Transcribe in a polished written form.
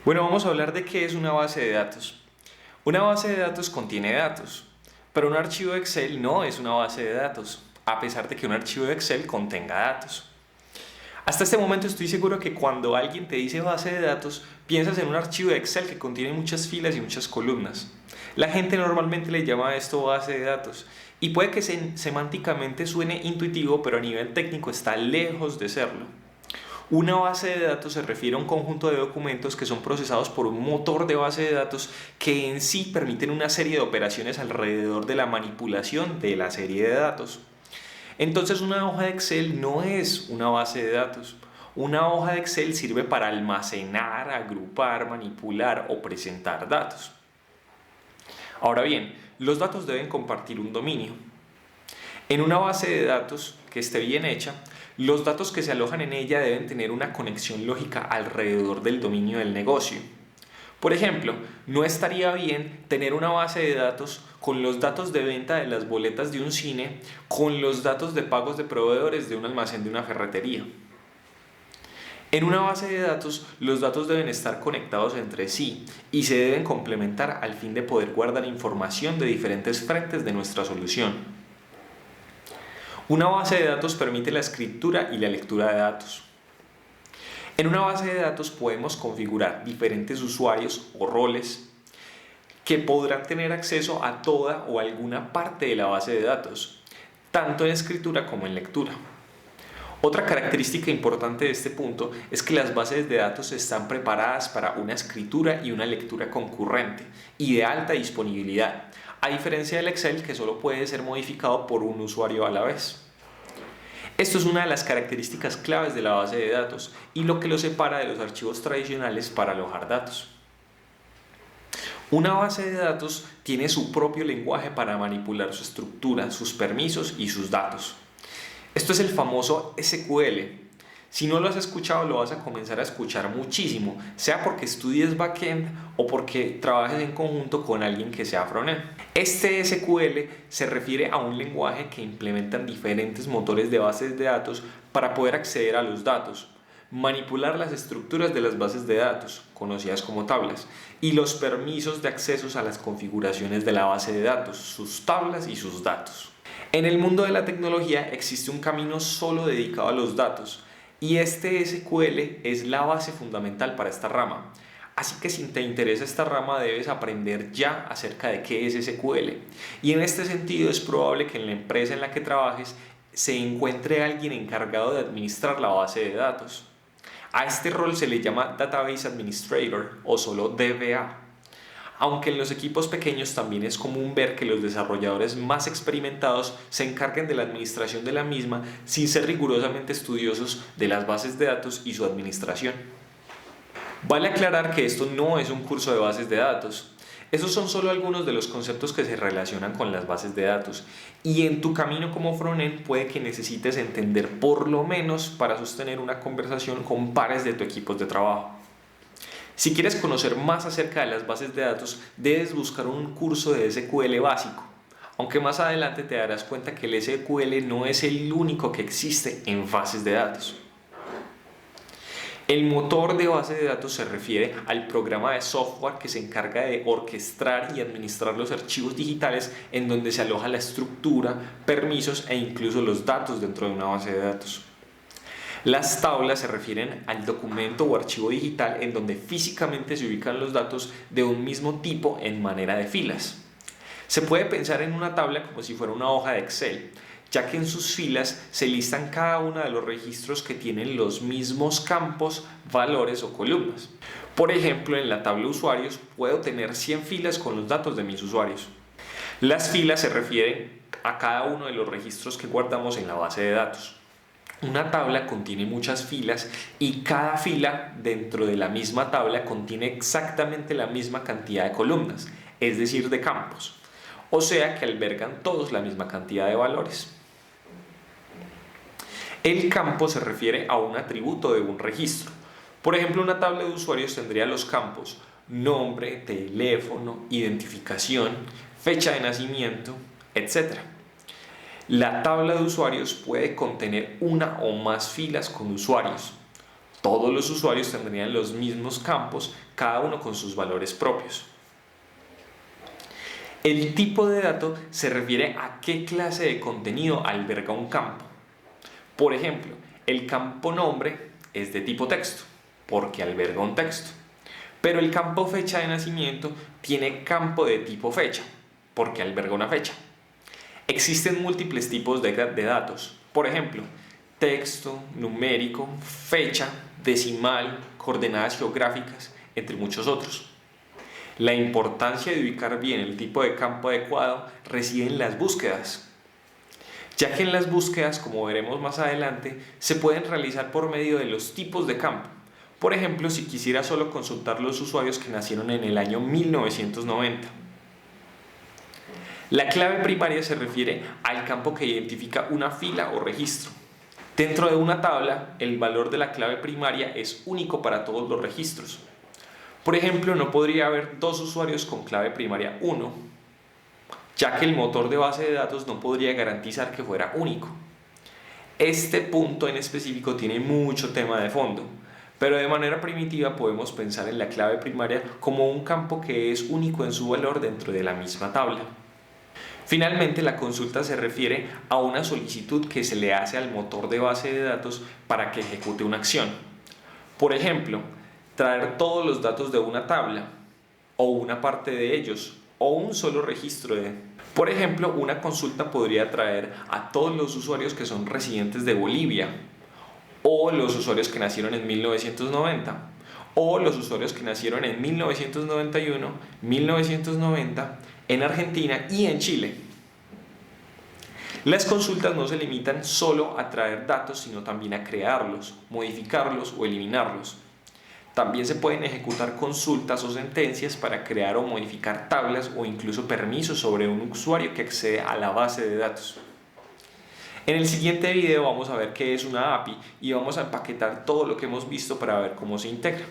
Bueno, vamos a hablar de qué es una base de datos. Una base de datos contiene datos, pero un archivo de Excel no es una base de datos, a pesar de que un archivo de Excel contenga datos. Hasta este momento estoy seguro que cuando alguien te dice base de datos, piensas en un archivo de Excel que contiene muchas filas y muchas columnas. La gente normalmente le llama a esto base de datos y puede que semánticamente suene intuitivo, pero a nivel técnico está lejos de serlo. Una base de datos se refiere a un conjunto de documentos que son procesados por un motor de base de datos que en sí permiten una serie de operaciones alrededor de la manipulación de la serie de datos. Entonces una hoja de Excel no es una base de datos. Una hoja de Excel sirve para almacenar, agrupar, manipular o presentar datos. Ahora bien, los datos deben compartir un dominio. En una base de datos que esté bien hecha, los datos que se alojan en ella deben tener una conexión lógica alrededor del dominio del negocio. Por ejemplo, no estaría bien tener una base de datos con los datos de venta de las boletas de un cine, con los datos de pagos de proveedores de un almacén de una ferretería. En una base de datos, los datos deben estar conectados entre sí y se deben complementar al fin de poder guardar información de diferentes frentes de nuestra solución. Una base de datos permite la escritura y la lectura de datos. En una base de datos podemos configurar diferentes usuarios o roles que podrán tener acceso a toda o alguna parte de la base de datos, tanto en escritura como en lectura. Otra característica importante de este punto es que las bases de datos están preparadas para una escritura y una lectura concurrente y de alta disponibilidad, a diferencia del Excel que solo puede ser modificado por un usuario a la vez. Esto es una de las características claves de la base de datos y lo que lo separa de los archivos tradicionales para alojar datos. Una base de datos tiene su propio lenguaje para manipular su estructura, sus permisos y sus datos. Esto es el famoso SQL. Si no lo has escuchado, lo vas a comenzar a escuchar muchísimo, sea porque estudies backend o porque trabajes en conjunto con alguien que sea frontend. Este SQL se refiere a un lenguaje que implementan diferentes motores de bases de datos para poder acceder a los datos, manipular las estructuras de las bases de datos, conocidas como tablas, y los permisos de accesos a las configuraciones de la base de datos, sus tablas y sus datos. En el mundo de la tecnología existe un camino solo dedicado a los datos, y este SQL es la base fundamental para esta rama. Así que si te interesa esta rama debes aprender ya acerca de qué es SQL. Y en este sentido es probable que en la empresa en la que trabajes se encuentre alguien encargado de administrar la base de datos. A este rol se le llama Database Administrator o solo DBA. Aunque en los equipos pequeños también es común ver que los desarrolladores más experimentados se encarguen de la administración de la misma sin ser rigurosamente estudiosos de las bases de datos y su administración. Vale aclarar que esto no es un curso de bases de datos. Esos son solo algunos de los conceptos que se relacionan con las bases de datos y en tu camino como frontend puede que necesites entender por lo menos para sostener una conversación con pares de tu equipo de trabajo. Si quieres conocer más acerca de las bases de datos, debes buscar un curso de SQL básico, aunque más adelante te darás cuenta que el SQL no es el único que existe en bases de datos. El motor de base de datos se refiere al programa de software que se encarga de orquestar y administrar los archivos digitales en donde se aloja la estructura, permisos e incluso los datos dentro de una base de datos. Las tablas se refieren al documento o archivo digital en donde físicamente se ubican los datos de un mismo tipo en manera de filas. Se puede pensar en una tabla como si fuera una hoja de Excel, ya que en sus filas se listan cada uno de los registros que tienen los mismos campos, valores o columnas. Por ejemplo, en la tabla usuarios puedo tener 100 filas con los datos de mis usuarios. Las filas se refieren a cada uno de los registros que guardamos en la base de datos. Una tabla contiene muchas filas y cada fila dentro de la misma tabla contiene exactamente la misma cantidad de columnas, es decir, de campos. O sea que albergan todos la misma cantidad de valores. El campo se refiere a un atributo de un registro. Por ejemplo, una tabla de usuarios tendría los campos nombre, teléfono, identificación, fecha de nacimiento, etc. La tabla de usuarios puede contener una o más filas con usuarios. Todos los usuarios tendrían los mismos campos, cada uno con sus valores propios. El tipo de dato se refiere a qué clase de contenido alberga un campo. Por ejemplo, el campo nombre es de tipo texto, porque alberga un texto. Pero el campo fecha de nacimiento tiene campo de tipo fecha, porque alberga una fecha. Existen múltiples tipos de datos. Por ejemplo, texto, numérico, fecha, decimal, coordenadas geográficas, entre muchos otros. La importancia de ubicar bien el tipo de campo adecuado reside en las búsquedas, ya que en las búsquedas, como veremos más adelante, se pueden realizar por medio de los tipos de campo. Por ejemplo, si quisiera solo consultar los usuarios que nacieron en el año 1990. La clave primaria se refiere al campo que identifica una fila o registro. Dentro de una tabla, el valor de la clave primaria es único para todos los registros. Por ejemplo, no podría haber dos usuarios con clave primaria 1, ya que el motor de base de datos no podría garantizar que fuera único. Este punto en específico tiene mucho tema de fondo, pero de manera primitiva podemos pensar en la clave primaria como un campo que es único en su valor dentro de la misma tabla. Finalmente, la consulta se refiere a una solicitud que se le hace al motor de base de datos para que ejecute una acción. Por ejemplo, traer todos los datos de una tabla, o una parte de ellos, o un solo registro de... Por ejemplo, una consulta podría traer a todos los usuarios que son residentes de Bolivia, o los usuarios que nacieron en 1990, o los usuarios que nacieron en 1991, 1990, en Argentina y en Chile. Las consultas no se limitan solo a traer datos, sino también a crearlos, modificarlos o eliminarlos. También se pueden ejecutar consultas o sentencias para crear o modificar tablas o incluso permisos sobre un usuario que accede a la base de datos. En el siguiente video vamos a ver qué es una API y vamos a empaquetar todo lo que hemos visto para ver cómo se integra.